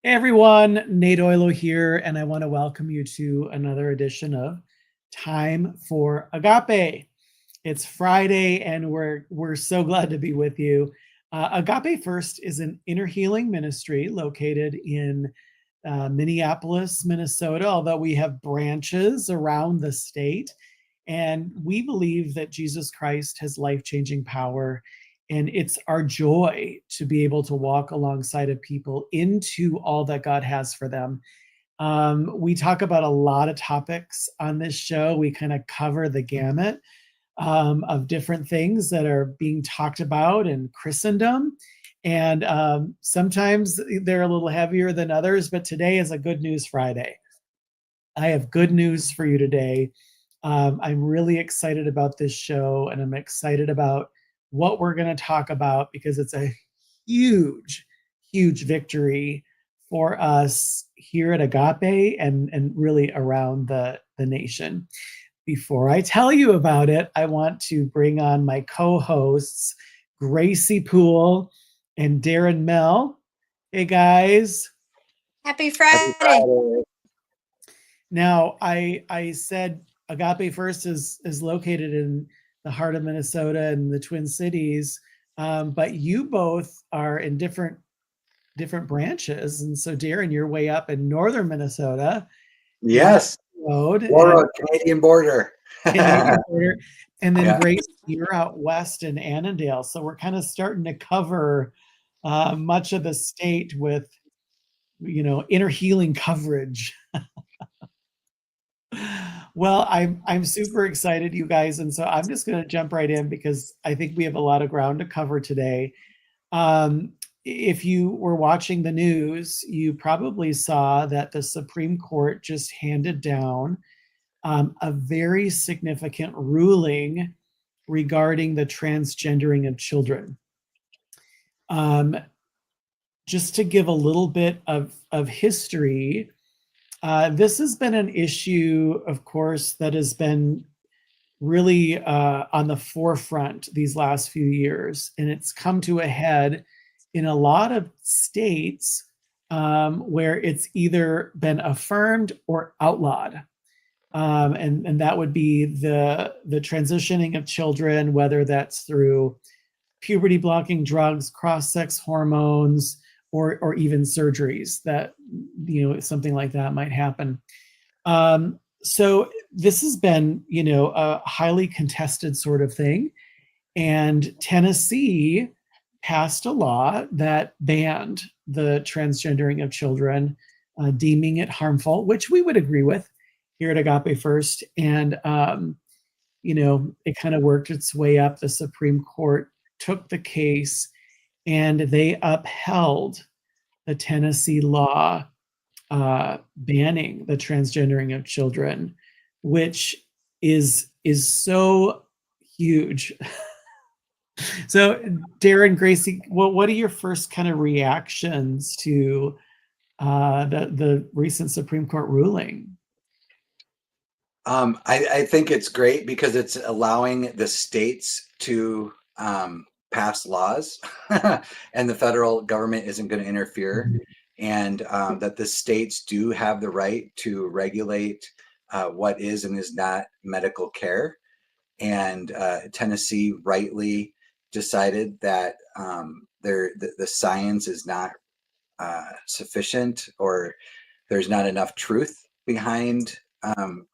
Hey everyone, Nate Oilo here, and I want to welcome you to another edition of Time for Agape. It's Friday, and we're so glad to be with you. Agape First is an inner healing ministry located in Minneapolis, Minnesota, although we have branches around the state. And we believe that Jesus Christ has life changing power. And it's our joy to be able to walk alongside of people into all that God has for them. We talk about a lot of topics on this show. We kind of cover the gamut of different things that are being talked about in Christendom. And sometimes they're a little heavier than others, but today is a Good News Friday. I have good news for you today. I'm really excited about this show, and I'm excited about what we're going to talk about because it's a huge, huge victory for us here at Agape and really around the nation. Before I tell you about it, I want to bring on my co-hosts, Gracie Poole and Darren Mell. Hey guys. Happy Happy Friday. Friday. Now I said Agape First is located in the heart of Minnesota and the Twin Cities, but you both are in different branches, and so Darren, you're way up in northern Minnesota. Yes. Road Border, Canadian border. Canadian border, and then Yeah. Grace, you're out west in Annandale. So we're kind of starting to cover much of the state with, inner healing coverage. Well, I'm super excited, you guys, and so I'm just going to jump right in because I think we have a lot of ground to cover today. If you were watching the news, you probably saw that the Supreme Court just handed down a very significant ruling regarding the transgendering of children. Just to give a little bit of history, this has been an issue, of course, that has been really on the forefront these last few years, and it's come to a head in a lot of states where it's either been affirmed or outlawed. And that would be the transitioning of children, whether that's through puberty blocking drugs, cross-sex hormones, or even surgeries that, something like that might happen. So this has been, a highly contested sort of thing. And Tennessee passed a law that banned the transgendering of children, deeming it harmful, which we would agree with here at Agape First. And, it kind of worked its way up. The Supreme Court took the case and they upheld the Tennessee law banning the transgendering of children, which is so huge. So, Darren, Gracie, what are your first kind of reactions to the recent Supreme Court ruling? I think it's great because it's allowing the states to pass laws and the federal government isn't going to interfere, and that the states do have the right to regulate what is and is not medical care. And Tennessee rightly decided that the science is not sufficient, or there's not enough truth behind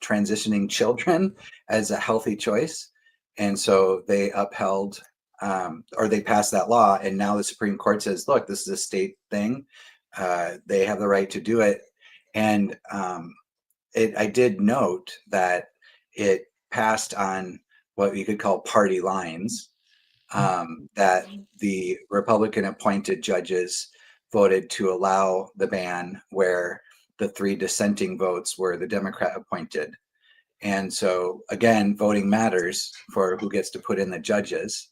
transitioning children as a healthy choice. And so they upheld or they passed that law. And now the Supreme Court says, look, this is a state thing. They have the right to do it. And I did note that it passed on what you could call party lines, that the Republican appointed judges voted to allow the ban, where the 3 dissenting votes were the Democrat appointed. And so, again, voting matters for who gets to put in the judges.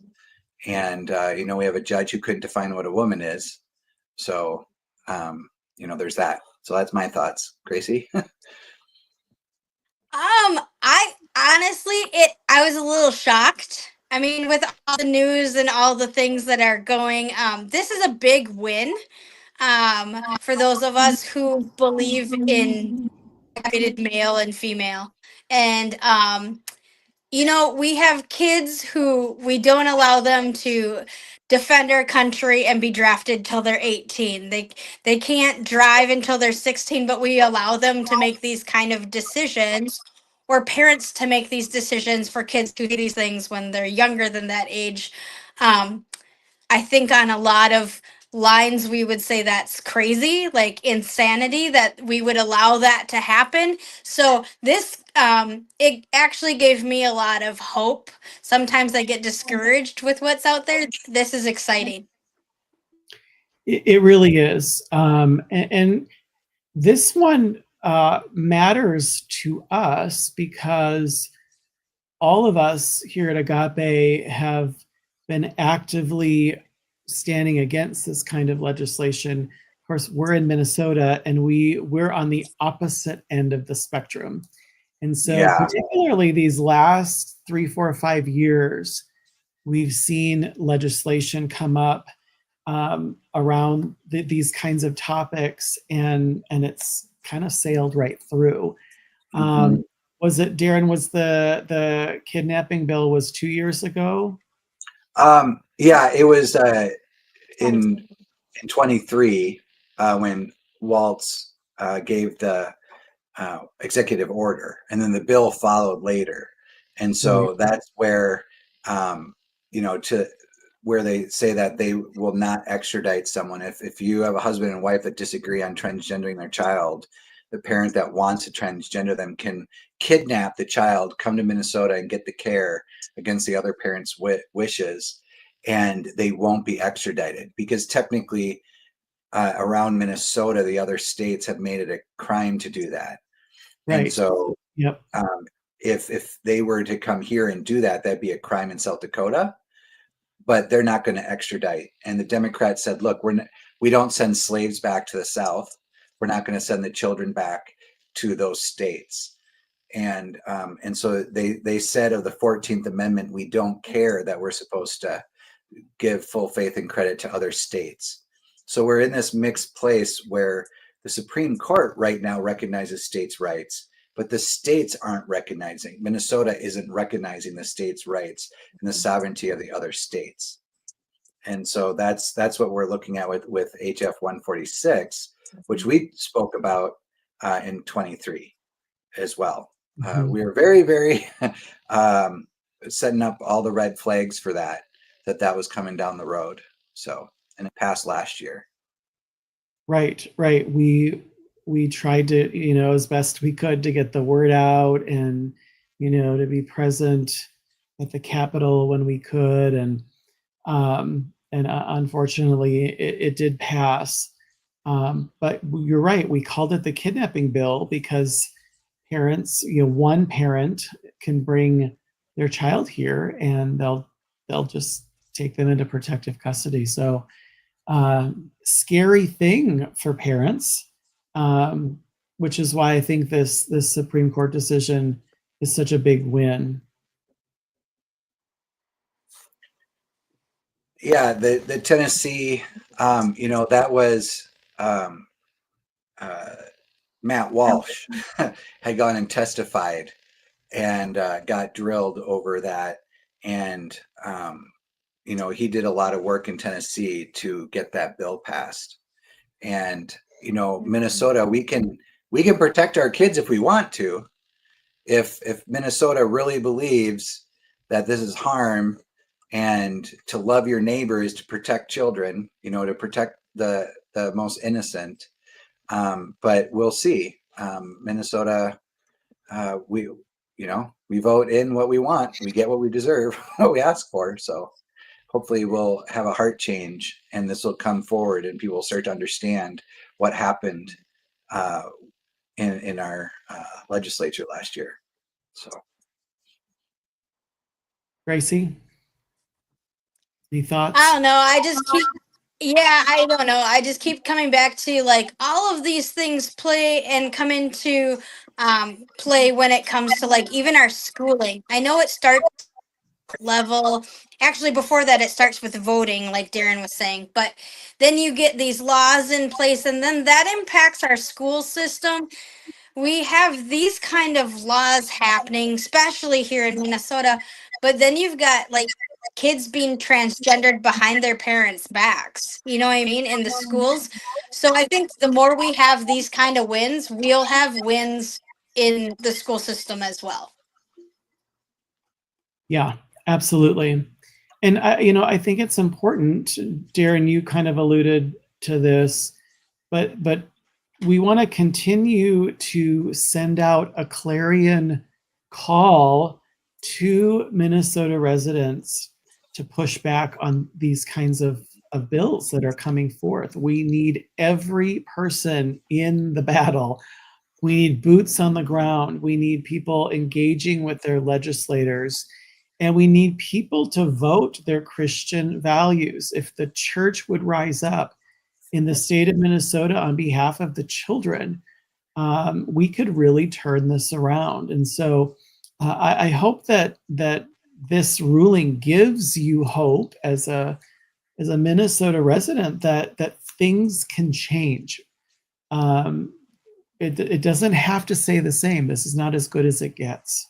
And, we have a judge who couldn't define what a woman is. So, there's that. So that's my thoughts. Gracie? I honestly, I was a little shocked. I mean, with all the news and all the things that are going, this is a big win. for those of us who believe in separated male and female. And we have kids who we don't allow them to defend our country and be drafted till they're 18. They can't drive until they're 16, but we allow them to make these kind of decisions, or parents to make these decisions for kids to do these things when they're younger than that age. Um, I think on a lot of lines we would say that's crazy, like insanity, that we would allow that to happen. So this it actually gave me a lot of hope. Sometimes I get discouraged with what's out there. This is exciting. It really is. And this one matters to us because all of us here at Agape have been actively standing against this kind of legislation. Of course, we're in Minnesota and we're on the opposite end of the spectrum. And so particularly these last 3, 4, 5 years, we've seen legislation come up around these kinds of topics, and it's kind of sailed right through. Was it, Darren, was the kidnapping bill was 2 years ago? Yeah, it was in 23 when Waltz gave the executive order, and then the bill followed later. And so that's where, to where they say that they will not extradite someone. If you have a husband and wife that disagree on transgendering their child, the parent that wants to transgender them can kidnap the child, come to Minnesota and get the care against the other parent's wishes, and they won't be extradited because technically around Minnesota, the other states have made it a crime to do that. Right. And so Yep. If they were to come here and do that, that'd be a crime in South Dakota, but they're not going to extradite. And the Democrats said, look, we don't send slaves back to the South. We're not going to send the children back to those states. And so they said of the 14th Amendment, we don't care that we're supposed to give full faith and credit to other states. So we're in this mixed place where the Supreme Court right now recognizes states' rights, but the states aren't recognizing. Minnesota isn't recognizing the states' rights and the sovereignty of the other states. And so that's what we're looking at with HF 146, which we spoke about in 23 as well. We were very, very setting up all the red flags for that was coming down the road. So, and it passed last year. Right. We tried to, as best we could to get the word out and, to be present at the Capitol when we could. And unfortunately it did pass. But you're right. We called it the kidnapping bill because parents, one parent can bring their child here and they'll just take them into protective custody. So scary thing for parents, which is why I think this Supreme Court decision is such a big win. Yeah, the Tennessee, that was Matt Walsh had gone and testified and got drilled over that. And, he did a lot of work in Tennessee to get that bill passed. And, Minnesota, we can protect our kids if we want to. If Minnesota really believes that this is harm and to love your neighbor is to protect children, to protect the most innocent. But we'll see. Minnesota, we vote in what we want. We get what we deserve, what we ask for. So hopefully we'll have a heart change and this will come forward and people will start to understand what happened in our legislature last year. So, Gracie, any thoughts? I don't know. I don't know. I just keep coming back to like all of these things play and come into play when it comes to like even our schooling. I know it starts level. Actually, before that, it starts with voting, like Darren was saying. But then you get these laws in place, and then that impacts our school system. We have these kind of laws happening, especially here in Minnesota. But then you've got like kids being transgendered behind their parents' backs. You know what I mean? In the schools. So I think the more we have these kind of wins, we'll have wins in the school system as well. Yeah, absolutely. And I think it's important, Darren, you kind of alluded to this, but we want to continue to send out a clarion call to Minnesota residents to push back on these kinds of bills that are coming forth. We need every person in the battle. We need boots on the ground. We need people engaging with their legislators. And we need people to vote their Christian values. If the church would rise up in the state of Minnesota on behalf of the children, we could really turn this around. And so I hope that this ruling gives you hope as a Minnesota resident that things can change. It doesn't have to stay the same. This is not as good as it gets.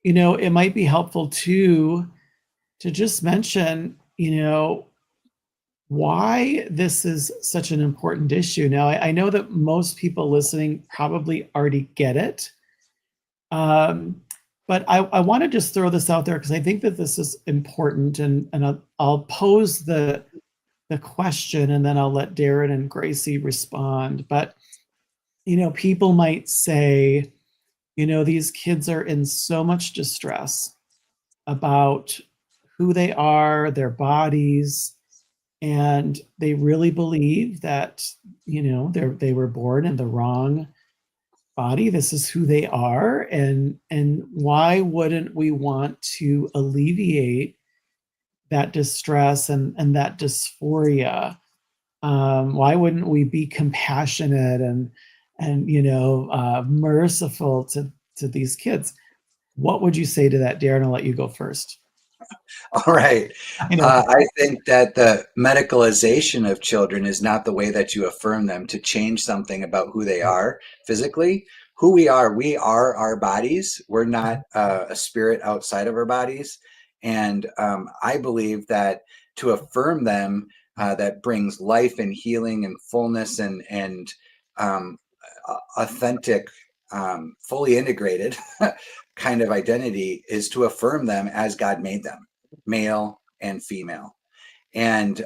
It might be helpful to just mention, why this is such an important issue. Now, I know that most people listening probably already get it. But I want to just throw this out there because I think that this is important, and I'll pose the question and then I'll let Darren and Gracie respond. But, people might say, these kids are in so much distress about who they are, their bodies, and they really believe that, they were born in the wrong body. This is who they are. And why wouldn't we want to alleviate that distress and that dysphoria? Why wouldn't we be compassionate and merciful to these kids? What would you say to that, Darren? I'll let you go first. All right. I think that the medicalization of children is not the way that you affirm them to change something about who they are physically. Who we are our bodies. We're not a spirit outside of our bodies. And I believe that to affirm them, that brings life and healing and fullness and authentic, fully integrated kind of identity, is to affirm them as God made them, male and female. And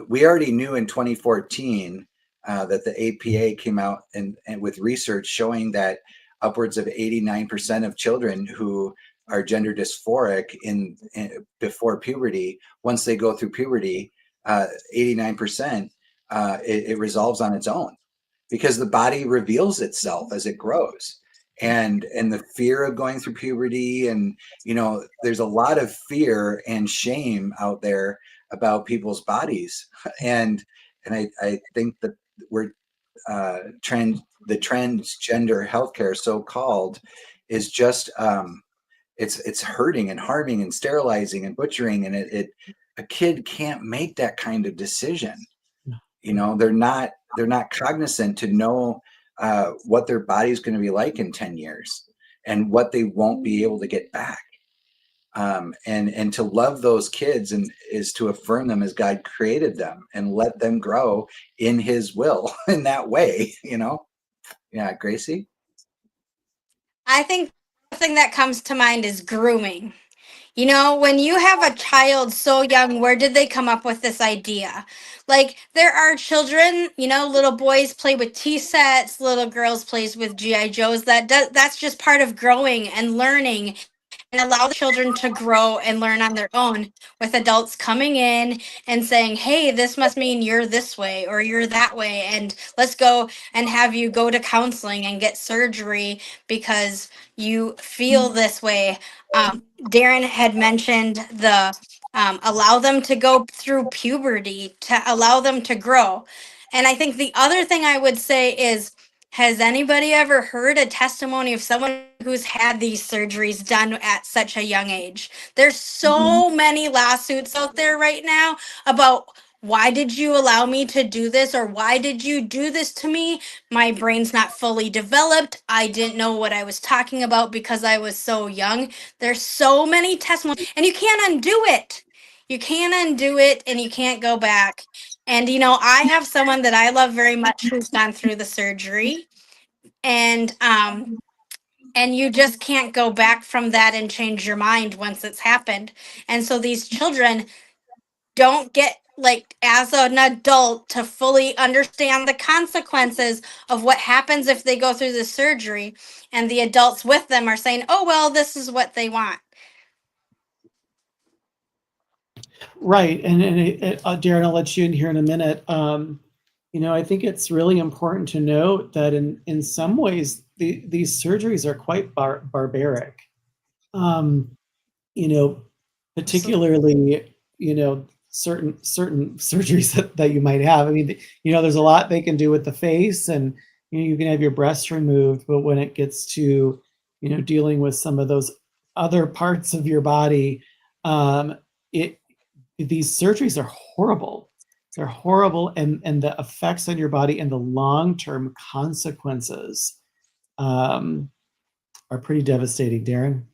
we already knew in 2014 that the APA came out and with research showing that upwards of 89% of children who are gender dysphoric in before puberty, once they go through puberty, 89%, it resolves on its own, because the body reveals itself as it grows. And the fear of going through puberty, and there's a lot of fear and shame out there about people's bodies, and I think that we're the transgender healthcare, so called, is just it's hurting and harming and sterilizing and butchering, and a kid can't make that kind of decision. They're not cognizant to know what their body is going to be like in 10 years and what they won't be able to get back. And to love those kids is to affirm them as God created them and let them grow in his will in that way, Yeah, Gracie? I think the thing that comes to mind is grooming. When you have a child so young, where did they come up with this idea? Like, there are children, little boys play with tea sets, little girls plays with GI Joes. That's just part of growing and learning, and allow the children to grow and learn on their own, with adults coming in and saying, hey, this must mean you're this way or you're that way, and let's go and have you go to counseling and get surgery because you feel this way. Darren had mentioned the allow them to go through puberty, to allow them to grow. And I think the other thing I would say is Has anybody ever heard a testimony of someone who's had these surgeries done at such a young age? There's so many lawsuits out there right now about why did you allow me to do this, or why did you do this to me? My brain's not fully developed. I didn't know what I was talking about because I was so young. There's so many testimonies, and you can't undo it. You can't undo it, and you can't go back. And I have someone that I love very much who's gone through the surgery, and you just can't go back from that and change your mind once it's happened. And so these children don't get, like, as an adult, to fully understand the consequences of what happens if they go through the surgery, and the adults with them are saying, oh well, this is what they want. Right, and Darren, I'll let you in here in a minute. I think it's really important to note that in some ways these surgeries are quite barbaric. You know, particularly certain surgeries that you might have. I mean, there's a lot they can do with the face, and you can have your breasts removed, but when it gets to dealing with some of those other parts of your body, these surgeries are horrible. They're horrible, and the effects on your body and the long-term consequences are pretty devastating. Darren?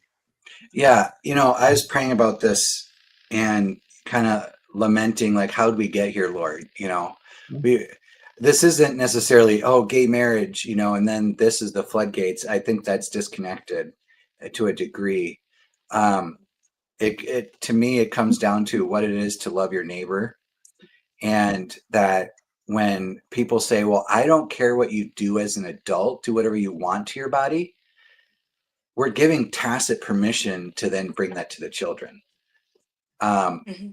Yeah, I was praying about this and kind of lamenting, like, how did we get here, Lord? This isn't necessarily, oh, gay marriage, and then this is the floodgates. I think that's disconnected to a degree. To me, it comes down to what it is to love your neighbor. And that when people say, well, I don't care what you do as an adult, do whatever you want to your body, we're giving tacit permission to then bring that to the children.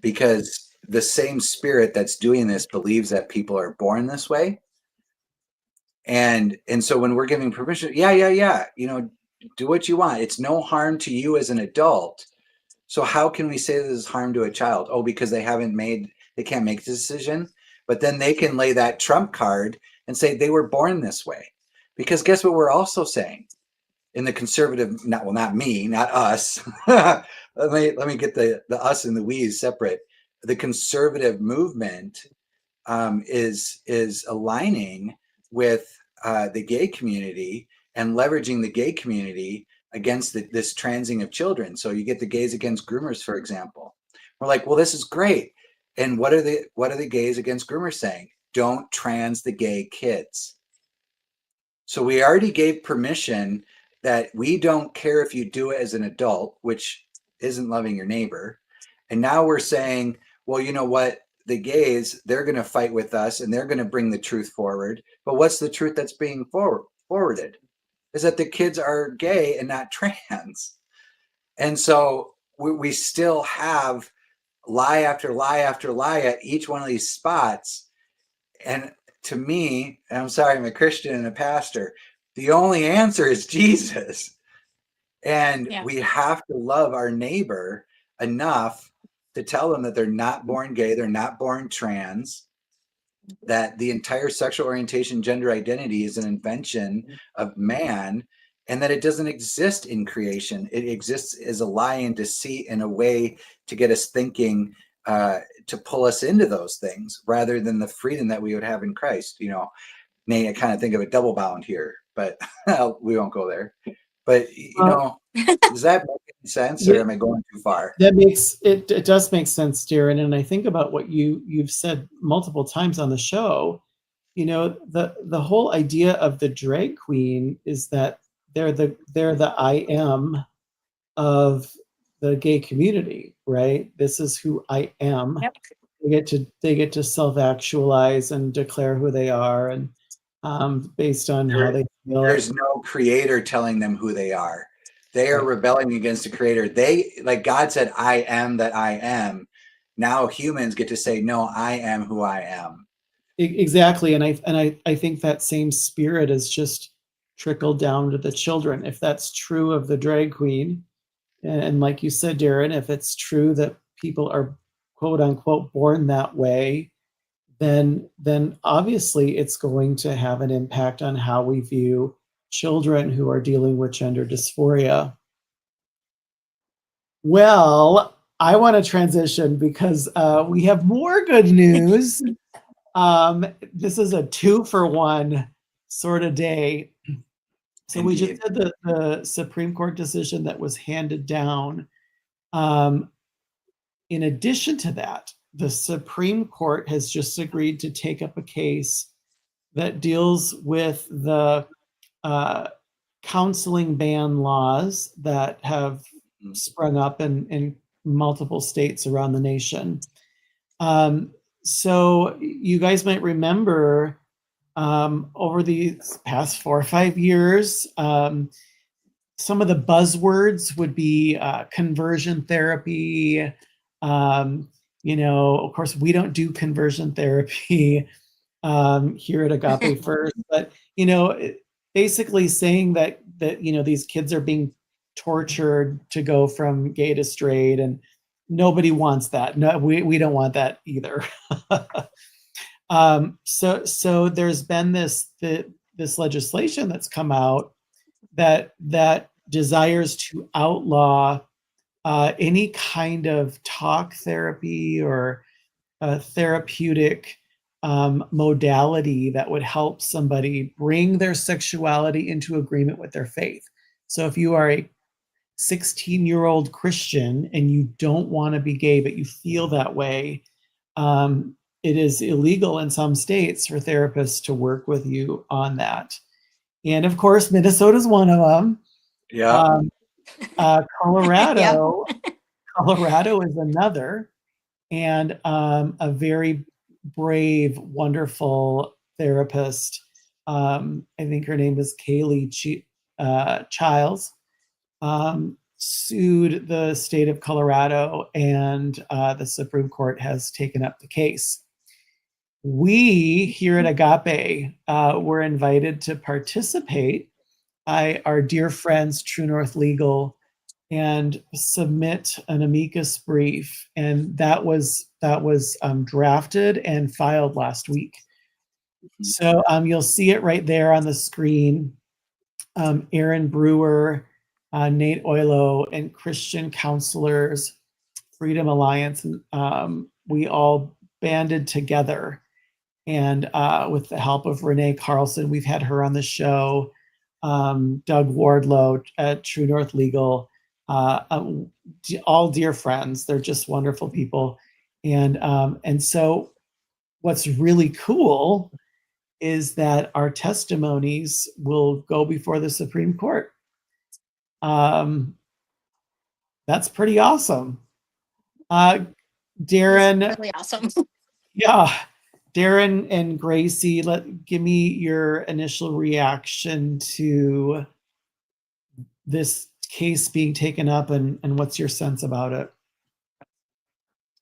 Because the same spirit that's doing this believes that people are born this way. And so when we're giving permission, do what you want. It's no harm to you as an adult. So how can we say this is harm to a child? Oh, because they can't make the decision, but then they can lay that trump card and say they were born this way. Because guess what we're also saying in the conservative, not me, not us. let me get the us and the we's separate. The conservative movement is aligning with the gay community and leveraging the gay community against this transing of children. So you get the Gays Against Groomers, for example. We're like, well, this is great. And what are the Gays Against Groomers saying? Don't trans the gay kids. So we already gave permission that we don't care if you do it as an adult, which isn't loving your neighbor. And now we're saying, well, you know what? The gays, they're going to fight with us and they're going to bring the truth forward. But what's the truth that's being forwarded? Is that the kids are gay and not trans. And so we still have lie after lie after lie at each one of these spots. And to me, and I'm sorry, I'm a Christian and a pastor, the only answer is Jesus. And we have to love our neighbor enough to tell them that they're not born gay, they're not born trans, that the entire sexual orientation, gender identity is an invention of man, and that it doesn't exist in creation. It exists as a lie and deceit and a way to get us thinking, to pull us into those things rather than the freedom that we would have in Christ. Nate, I kind of think of a double bound here, but we won't go there. But does that make any sense, or am I going too far? That makes it does make sense, Darren. And I think about what you've said multiple times on the show. The whole idea of the drag queen is that they're the I am of the gay community, right? This is who I am. Yep. They get to self-actualize and declare who they are, and based on how they feel. There's no creator telling them who they are. They are rebelling against the creator. Like God said, I am that I am. Now humans get to say, no, I am who I am. Exactly. And I think that same spirit is just trickled down to the children. If that's true of the drag queen, and like you said, Darren, if it's true that people are quote unquote born that way, then obviously it's going to have an impact on how we view children who are dealing with gender dysphoria. Well, I want to transition because we have more good news. This is a 2-for-1 sort of day. So we just Indeed. had the Supreme Court decision that was handed down. In addition to that, the Supreme Court has just agreed to take up a case that deals with the counseling ban laws that have sprung up in multiple states around the nation. So you guys might remember over the past 4 or 5 years, some of the buzzwords would be conversion therapy. Of course, we don't do conversion therapy here at Agape First, but basically saying that these kids are being tortured to go from gay to straight, and nobody wants that. No, we don't want that either. So there's been this legislation that's come out that desires to outlaw any kind of talk therapy or therapeutic modality that would help somebody bring their sexuality into agreement with their faith. So if you are a 16-year-old Christian and you don't want to be gay, but you feel that way, it is illegal in some states for therapists to work with you on that. And of course, Minnesota is one of them. Yeah. Colorado is another, and a very brave, wonderful therapist. I think her name is Kaylee Chiles. Sued the state of Colorado, and the Supreme Court has taken up the case. We here at Agape were invited to participate by our dear friends, True North Legal, and submit an amicus brief, and that was drafted and filed last week. So you'll see it right there on the screen. Aaron Brewer, Nate Oilo, and Christian counselors, Freedom Alliance, we all banded together. And with the help of Renee Carlson, we've had her on the show, Doug Wardlow at True North Legal, all dear friends. They're just wonderful people. And so what's really cool is that our testimonies will go before the Supreme Court. That's pretty awesome. Darren. That's really awesome. Yeah. Darren and Gracie, give me your initial reaction to this case being taken up, and what's your sense about it?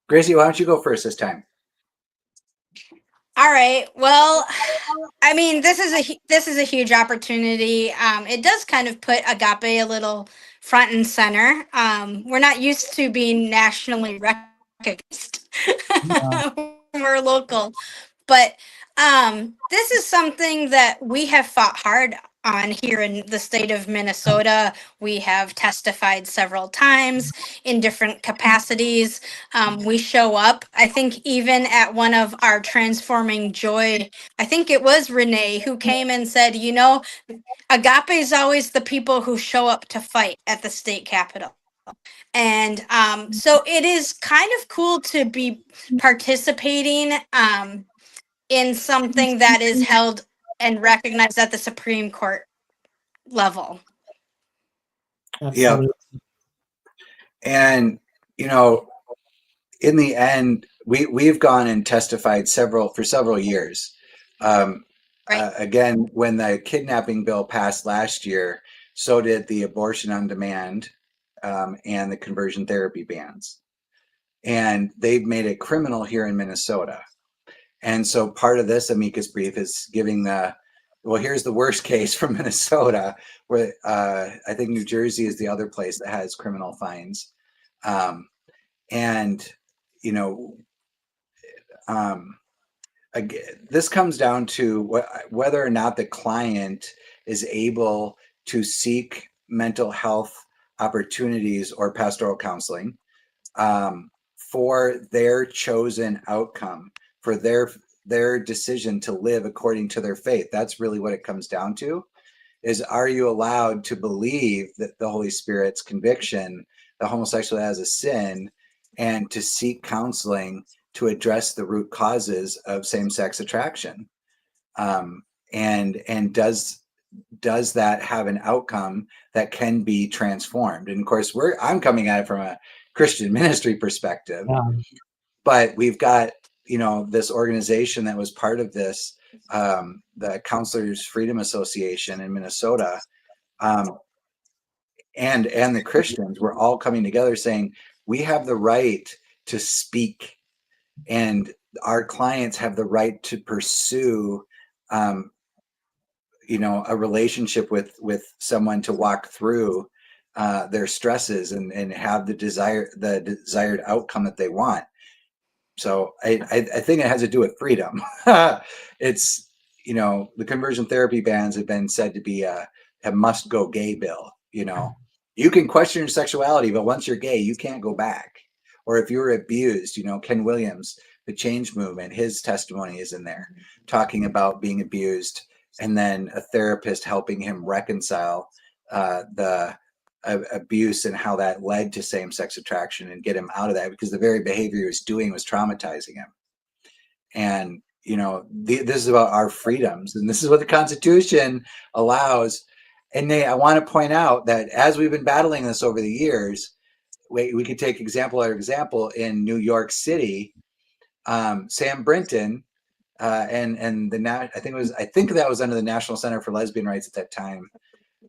Gracie, why don't you go first this time? All right. Well, I mean, this is a huge opportunity. It does kind of put Agape a little front and center. We're not used to being nationally recognized. Yeah. We're local, but this is something that we have fought hard on here in the state of Minnesota. We have testified several times in different capacities. We show up, I think, even at one of our Transforming Joy, I think it was Renee who came and said, Agape is always the people who show up to fight at the state capitol. And so it is kind of cool to be participating in something that is held and recognized at the Supreme Court level. Absolutely. Yeah. And, in the end, we've gone and testified for several years. Right. Again, when the kidnapping bill passed last year, so did the abortion on demand and the conversion therapy bans. And they've made it criminal here in Minnesota. And so part of this amicus brief is giving here's the worst case from Minnesota, where I think New Jersey is the other place that has criminal fines. again, this comes down to whether or not the client is able to seek mental health opportunities or pastoral counseling for their chosen outcome, for their decision to live according to their faith. That's really what it comes down to. Is, are you allowed to believe that the Holy Spirit's conviction that homosexuality as a sin, and to seek counseling to address the root causes of same-sex attraction? And does that have an outcome that can be transformed? And of course, I'm coming at it from a Christian ministry perspective, but we've got, this organization that was part of this, the Counselors Freedom Association in Minnesota, and the Christians were all coming together saying, we have the right to speak, and our clients have the right to pursue a relationship with someone to walk through their stresses and have the desired outcome that they want. So I think it has to do with freedom. It's, the conversion therapy bans have been said to be a must go gay bill. You can question your sexuality, but once you're gay, you can't go back. Or if you were abused, Ken Williams, the Change Movement, his testimony is in there talking about being abused, and then a therapist helping him reconcile the abuse and how that led to same-sex attraction and get him out of that, because the very behavior he was doing was traumatizing him. And this is about our freedoms, and this is what the Constitution allows. And Nate, I want to point out that as we've been battling this over the years, we could take example in New York City. Sam Brinton and I think that was under the National Center for Lesbian Rights at that time.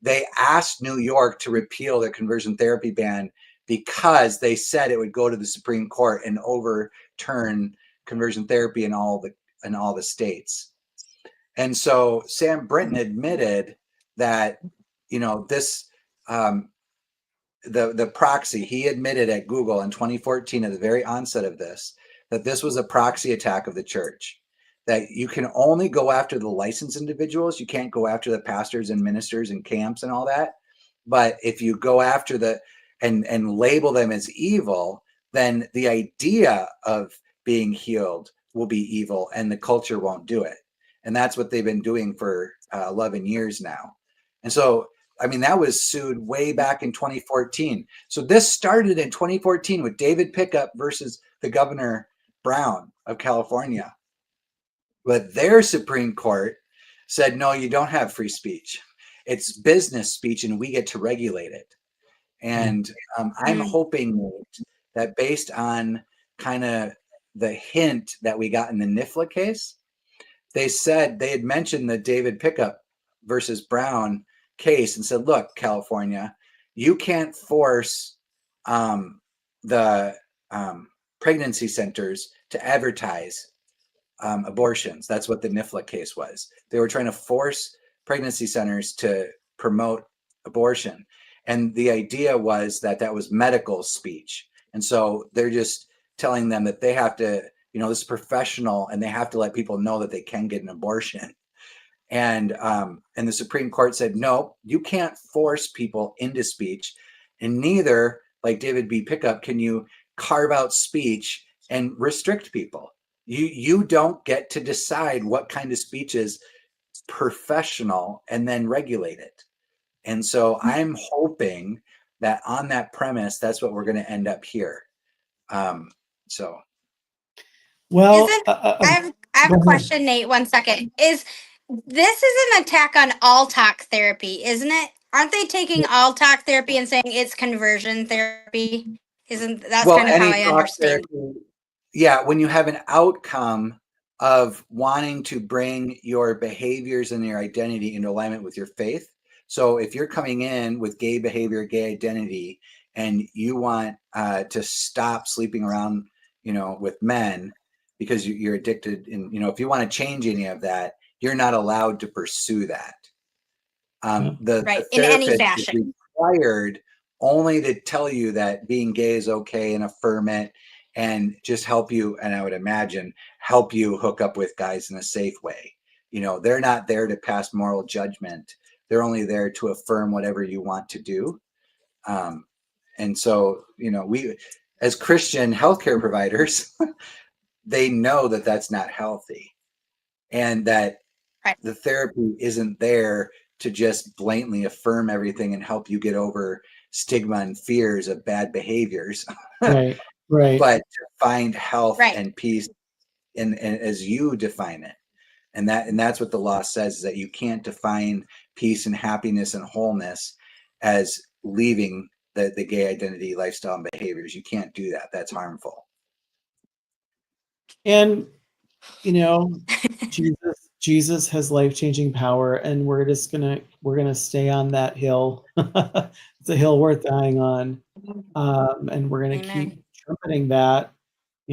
They asked New York to repeal the conversion therapy ban because they said it would go to the Supreme Court and overturn conversion therapy in all the states. And so Sam Brinton admitted that, this the proxy, he admitted at Google in 2014 at the very onset of this, that this was a proxy attack of the church, that you can only go after the licensed individuals. You can't go after the pastors and ministers and camps and all that. But if you go after and label them as evil, then the idea of being healed will be evil and the culture won't do it. And that's what they've been doing for 11 years now. And so, that was sued way back in 2014. So this started in 2014 with David Pickup versus the Governor Brown of California. But their Supreme Court said, no, you don't have free speech. It's business speech, and we get to regulate it. And I'm hoping that based on kind of the hint that we got in the NIFLA case, they had mentioned the David Pickup versus Brown case and said, look, California, you can't force the pregnancy centers to advertise abortions. That's what the NIFLA case was. They were trying to force pregnancy centers to promote abortion. And the idea was that was medical speech. And so they're just telling them that they have to, this is professional, and they have to let people know that they can get an abortion. And the Supreme Court said, no, you can't force people into speech. And neither, like David B. Pickup, can you carve out speech and restrict people. You don't get to decide what kind of speech is professional and then regulate it. And so I'm hoping that on that premise, that's what we're going to end up here. Well, I have a question, Nate. 1 second. This is an attack on all talk therapy, isn't it? Aren't they taking all talk therapy and saying it's conversion therapy? That's kind of how I understand? Therapy, yeah, when you have an outcome of wanting to bring your behaviors and your identity into alignment with your faith. So if you're coming in with gay behavior, gay identity, and you want to stop sleeping around, with men because you're addicted, and if you want to change any of that, you're not allowed to pursue that. The in any fashion. Is required only to tell you that being gay is okay and affirm it and just help you, and I would imagine help you hook up with guys in a safe way. They're not there to pass moral judgment. They're only there to affirm whatever you want to do. And so, we, as Christian healthcare providers, they know that that's not healthy, and that Right. the therapy isn't there to just blatantly affirm everything and help you get over stigma and fears of bad behaviors, Right. Right. but to find health Right. and peace in as you define it. And that's what the law says, is that you can't define peace and happiness and wholeness as leaving the gay identity, lifestyle, and behaviors. You can't do that. That's harmful. And Jesus has life-changing power, and we're gonna stay on that hill. It's a hill worth dying on. And we're gonna Amen. keep trumpeting that.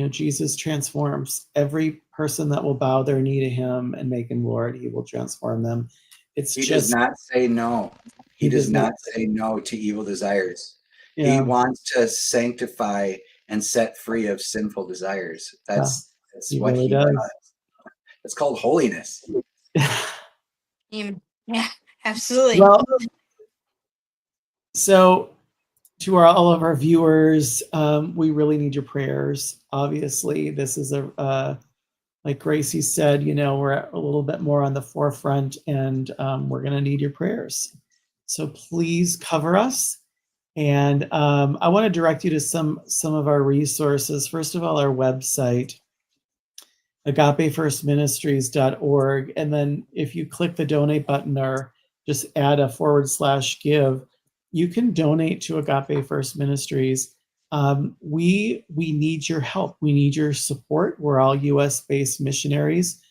Jesus transforms every person that will bow their knee to him and make him Lord. He will transform them. He does not say no. He does not say no to evil desires. Yeah. He wants to sanctify and set free of sinful desires. That's He what really he does. It's called holiness. Yeah, absolutely. Well, so to all of our viewers, we really need your prayers. Obviously, this is like Gracie said, we're a little bit more on the forefront, and we're going to need your prayers. So please cover us. And I want to direct you to some of our resources. First of all, our website, agapefirstministries.org. And then if you click the donate button or just add a /give, you can donate to Agape First Ministries. We need your help. We need your support. We're all US-based missionaries.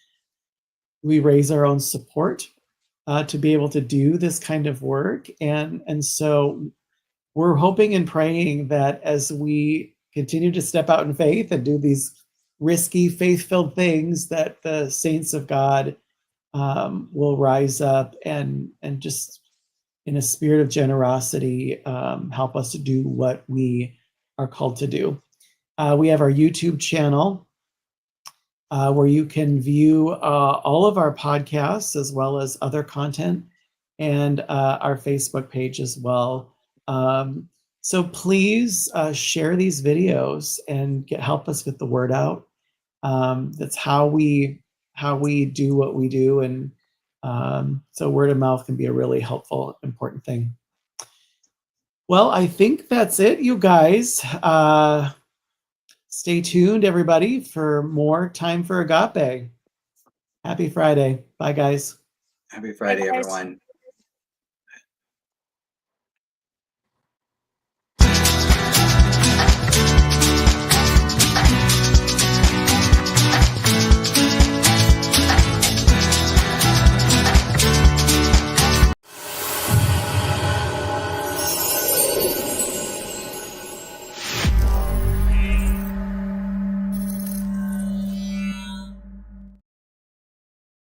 We raise our own support to be able to do this kind of work. And so we're hoping and praying that as we continue to step out in faith and do these risky, faith-filled things, that the saints of God will rise up and just in a spirit of generosity help us to do what we are called to do. We have our YouTube channel where you can view all of our podcasts as well as other content, and our Facebook page as well. So please share these videos and help us get the word out. That's how we do what we do, and so word of mouth can be a really helpful, important thing. Well, I think that's it, you guys. Stay tuned, everybody, for more Time for Agape. Happy Friday. Bye, guys. Happy Friday, everyone.